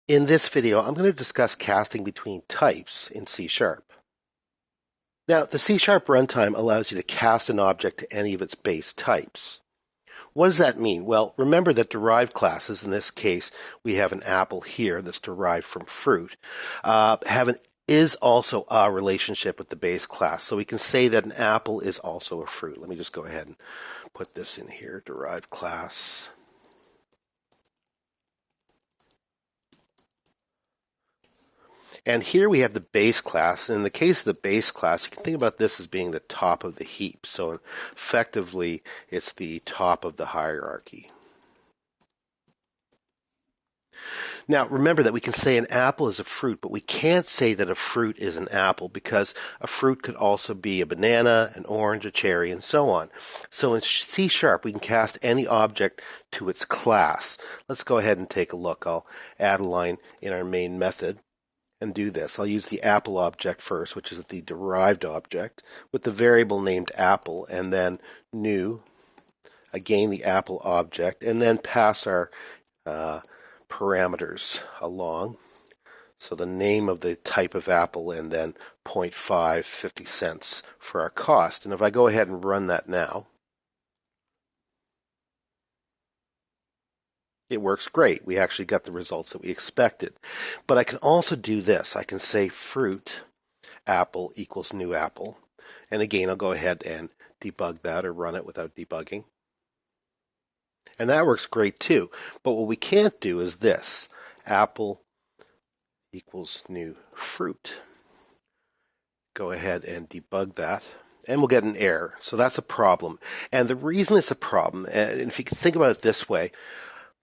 In this video, I'm going to discuss casting between types in C#. Now, the C# runtime allows you to cast an object to any of its base types. What does that mean? Well, remember that derived classes, in this case, we have an apple here that's derived from fruit, is also a relationship with the base class. So we can say that an apple is also a fruit. Let me just go ahead and put this in here, derived class. And here we have the base class. In the case of the base class, you can think about this as being the top of the heap. So effectively, it's the top of the hierarchy. Now, remember that we can say an apple is a fruit, but we can't say that a fruit is an apple because a fruit could also be a banana, an orange, a cherry, and so on. So in C#, we can cast any object to its class. Let's go ahead and take a look. I'll add a line in our main method and do this. I'll use the apple object first, which is the derived object, with the variable named apple, and then new, again the apple object, and then pass our parameters along. So the name of the type of apple, and then 0.5, 50 cents for our cost. And if I go ahead and run that now, it works great. We actually got the results that we expected. But I can also do this. I can say fruit apple equals new apple. And again, I'll go ahead and debug that or run it without debugging. And that works great too. But what we can't do is this. Apple equals new fruit. Go ahead and debug that. And we'll get an error. So that's a problem. And the reason it's a problem, and if you can think about it this way,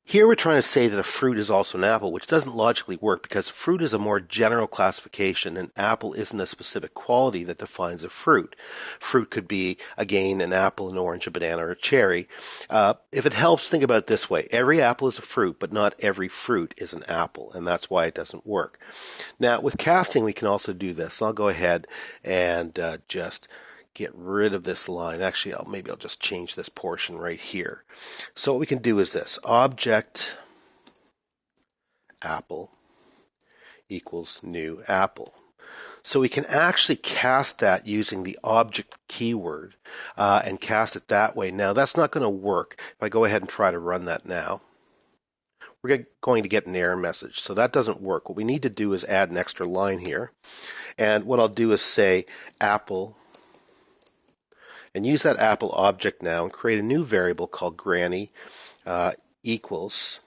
here we're trying to say that a fruit is also an apple, which doesn't logically work because fruit is a more general classification and apple isn't a specific quality that defines a fruit. Fruit could be, again, an apple, an orange, a banana, or a cherry. If it helps, think about it this way. Every apple is a fruit, but not every fruit is an apple, and that's why it doesn't work. Now, with casting, we can also do this. I'll go ahead and just get rid of this line. Actually, maybe I'll just change this portion right here. So what we can do is this. Object apple equals new apple. So we can actually cast that using the object keyword and cast it that way. Now, that's not going to work. If I go ahead and try to run that now, we're going to get an error message. So that doesn't work. What we need to do is add an extra line here. And what I'll do is say apple, and use that apple object now and create a new variable called granny equals,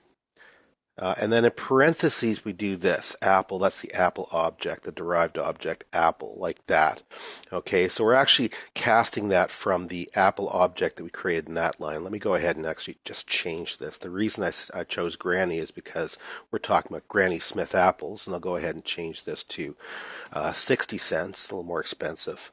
and then in parentheses we do this, apple, that's the apple object, the derived object, apple, like that. Okay, so we're actually casting that from the apple object that we created in that line. Let me go ahead and actually just change this. The reason I chose granny is because we're talking about Granny Smith apples, and I'll go ahead and change this to 60 cents, a little more expensive.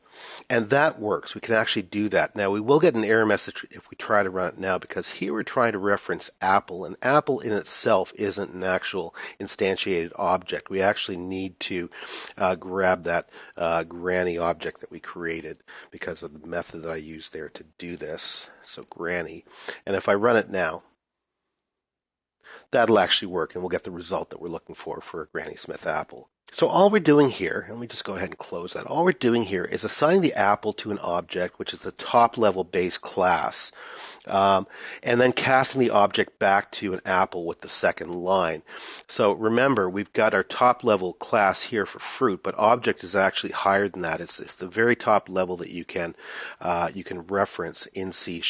And that works. We can actually do that. Now, we will get an error message if we try to run it now because here we're trying to reference apple, and apple in itself isn't an actual instantiated object. We actually need to grab that granny object that we created because of the method that I used there to do this. So granny. And if I run it now, that'll actually work, and we'll get the result that we're looking for a Granny Smith apple. So all we're doing here, and let me just go ahead and close that, all we're doing here is assigning the apple to an object, which is the top level base class, and then casting the object back to an apple with the second line. So remember, we've got our top level class here for fruit, but object is actually higher than that. It's the very top level that you can reference in C#.